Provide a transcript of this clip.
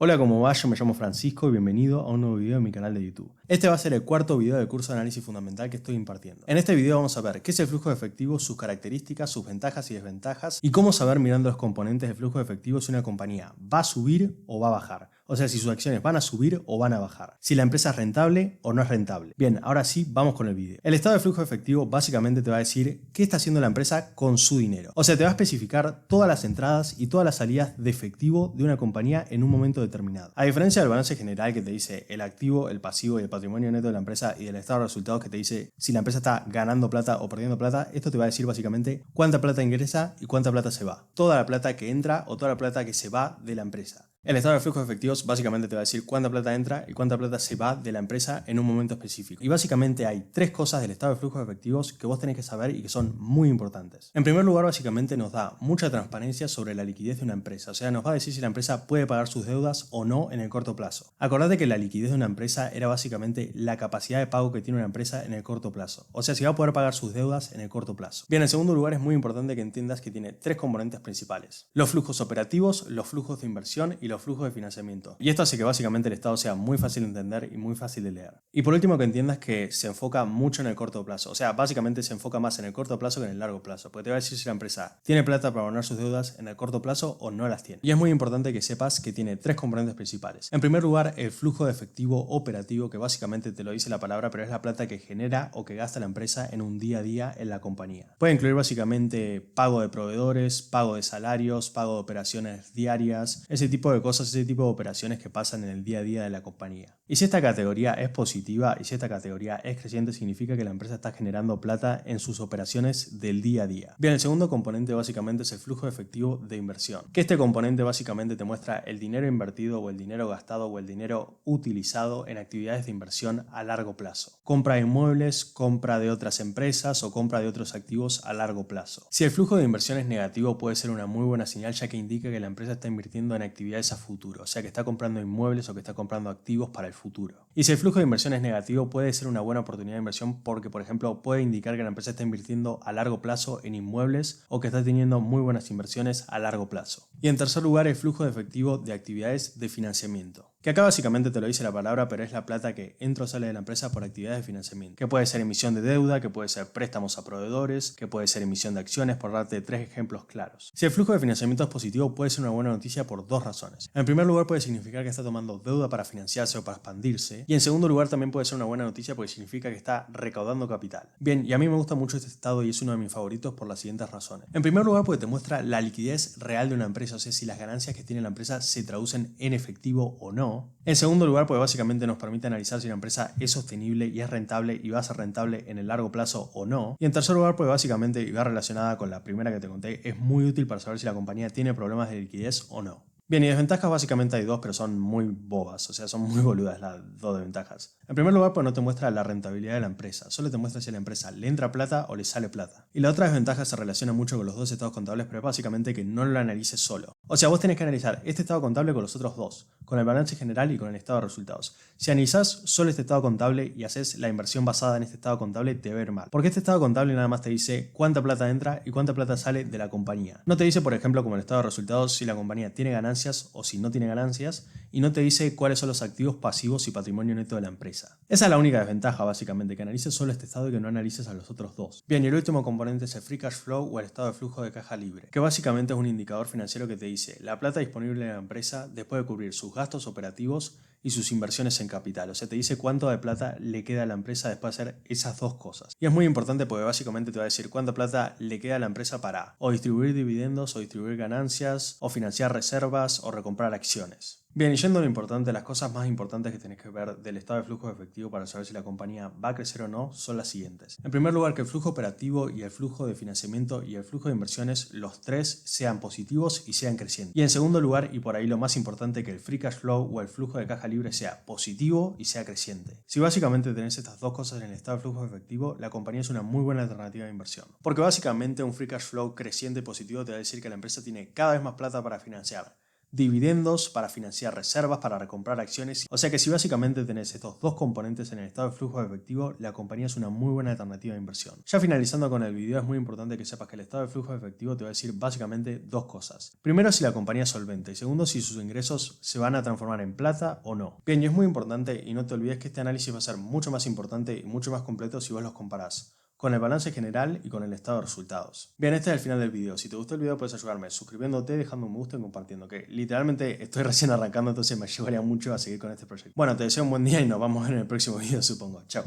Hola, ¿cómo va? Yo me llamo Francisco y bienvenido a un nuevo video en mi canal de YouTube. Este va a ser el cuarto video del curso de análisis fundamental que estoy impartiendo. En este video vamos a ver qué es el flujo de efectivo, sus características, sus ventajas y desventajas y cómo saber mirando los componentes del flujo de efectivo si una compañía va a subir o va a bajar. O sea, si sus acciones van a subir o van a bajar. Si la empresa es rentable o no es rentable. Bien, ahora sí, vamos con el video. El estado de flujo de efectivo básicamente te va a decir qué está haciendo la empresa con su dinero. O sea, te va a especificar todas las entradas y todas las salidas de efectivo de una compañía en un momento determinado. A diferencia del balance general que te dice el activo, el pasivo y el patrimonio neto de la empresa y del estado de resultados que te dice si la empresa está ganando plata o perdiendo plata, esto te va a decir básicamente cuánta plata ingresa y cuánta plata se va. Toda la plata que entra o toda la plata que se va de la empresa. El estado de flujo de efectivos básicamente te va a decir cuánta plata entra y cuánta plata se va de la empresa en un momento específico. Y básicamente hay tres cosas del estado de flujo de efectivos que vos tenés que saber y que son muy importantes. En primer lugar, básicamente nos da mucha transparencia sobre la liquidez de una empresa. O sea, nos va a decir si la empresa puede pagar sus deudas o no en el corto plazo. Acordate que la liquidez de una empresa era básicamente la capacidad de pago que tiene una empresa en el corto plazo. O sea, si va a poder pagar sus deudas en el corto plazo. Bien, en segundo lugar, es muy importante que entiendas que tiene tres componentes principales. Los flujos operativos, los flujos de inversión y los flujos de financiamiento. Y esto hace que básicamente el estado sea muy fácil de entender y muy fácil de leer. Y por último, que entiendas que se enfoca mucho en el corto plazo. O sea, básicamente se enfoca más en el corto plazo que en el largo plazo. Porque te va a decir si la empresa tiene plata para abonar sus deudas en el corto plazo o no las tiene. Y es muy importante que sepas que tiene tres componentes principales. En primer lugar, el flujo de efectivo operativo, que básicamente te lo dice la palabra, pero es la plata que genera o que gasta la empresa en un día a día en la compañía. Puede incluir básicamente pago de proveedores, pago de salarios, pago de operaciones diarias, ese tipo de cosas, ese tipo de operaciones que pasan en el día a día de la compañía. Y si esta categoría es positiva y si esta categoría es creciente, significa que la empresa está generando plata en sus operaciones del día a día. Bien, el segundo componente básicamente es el flujo efectivo de inversión, que este componente básicamente te muestra el dinero invertido o el dinero gastado o el dinero utilizado en actividades de inversión a largo plazo. Compra de inmuebles, compra de otras empresas o compra de otros activos a largo plazo. Si el flujo de inversión es negativo, puede ser una muy buena señal, ya que indica que la empresa está invirtiendo en actividades a futuro, o sea que está comprando inmuebles o que está comprando activos para el futuro. Y si el flujo de inversión es negativo, puede ser una buena oportunidad de inversión porque, por ejemplo, puede indicar que la empresa está invirtiendo a largo plazo en inmuebles o que está teniendo muy buenas inversiones a largo plazo. Y en tercer lugar, el flujo de efectivo de actividades de financiamiento, que acá básicamente te lo dice la palabra, pero es la plata que entra o sale de la empresa por actividades de financiamiento, que puede ser emisión de deuda, que puede ser préstamos a proveedores, que puede ser emisión de acciones, por darte tres ejemplos claros. Si el flujo de financiamiento es positivo, puede ser una buena noticia por dos razones. En primer lugar, puede significar que está tomando deuda para financiarse o para expandirse, y en segundo lugar también puede ser una buena noticia porque significa que está recaudando capital. Bien, y a mí me gusta mucho este estado y es uno de mis favoritos por las siguientes razones. En primer lugar, porque te muestra la liquidez real de una empresa, o sea, si las ganancias que tiene la empresa se traducen en efectivo o no. En segundo lugar, porque básicamente nos permite analizar si la empresa es sostenible y es rentable y va a ser rentable en el largo plazo o no. Y en tercer lugar, porque básicamente, y va relacionada con la primera que te conté, es muy útil para saber si la compañía tiene problemas de liquidez o no. Bien, y desventajas básicamente hay dos, pero son muy bobas, o sea, son muy boludas las dos desventajas. En primer lugar, pues no te muestra la rentabilidad de la empresa, solo te muestra si a la empresa le entra plata o le sale plata. Y la otra desventaja se relaciona mucho con los dos estados contables, pero es básicamente que no lo analices solo. O sea, vos tenés que analizar este estado contable con los otros dos, con el balance general y con el estado de resultados. Si analizás solo este estado contable y haces la inversión basada en este estado contable, te va a ir mal. Porque este estado contable nada más te dice cuánta plata entra y cuánta plata sale de la compañía. No te dice, por ejemplo, como el estado de resultados, si la compañía tiene ganancias o si no tiene ganancias, y no te dice cuáles son los activos pasivos y patrimonio neto de la empresa. Esa es la única desventaja, básicamente, que analices solo este estado y que no analices a los otros dos. Bien, y el último componente es el free cash flow o el estado de flujo de caja libre, que básicamente es un indicador financiero que te dice la plata disponible en la empresa después de cubrir sus gastos operativos y sus inversiones en capital. O sea, te dice cuánto de plata le queda a la empresa después de hacer esas dos cosas. Y es muy importante porque básicamente te va a decir cuánta plata le queda a la empresa para o distribuir dividendos o distribuir ganancias o financiar reservas o recomprar acciones. Bien, y yendo a lo importante, las cosas más importantes que tenés que ver del estado de flujo de efectivo para saber si la compañía va a crecer o no son las siguientes. En primer lugar, que el flujo operativo y el flujo de financiamiento y el flujo de inversiones, los tres, sean positivos y sean crecientes. Y en segundo lugar, y por ahí lo más importante, que el free cash flow o el flujo de caja libre sea positivo y sea creciente. Si básicamente tenés estas dos cosas en el estado de flujo efectivo, la compañía es una muy buena alternativa de inversión. Porque básicamente un free cash flow creciente y positivo te va a decir que la empresa tiene cada vez más plata para financiar dividendos, para financiar reservas, para recomprar acciones. O sea que si básicamente tenés estos dos componentes en el estado de flujo de efectivo, la compañía es una muy buena alternativa de inversión. Ya finalizando con el video, es muy importante que sepas que el estado de flujo de efectivo te va a decir básicamente dos cosas. Primero, si la compañía es solvente, y segundo, si sus ingresos se van a transformar en plata o no. Bien, y es muy importante, y no te olvides que este análisis va a ser mucho más importante y mucho más completo si vos los comparás con el balance general y con el estado de resultados. Bien, este es el final del video. Si te gustó el video puedes ayudarme suscribiéndote, dejando un me gusta y compartiendo, que literalmente estoy recién arrancando, entonces me ayudaría mucho a seguir con este proyecto. Bueno, te deseo un buen día y nos vemos en el próximo video, supongo. Chao.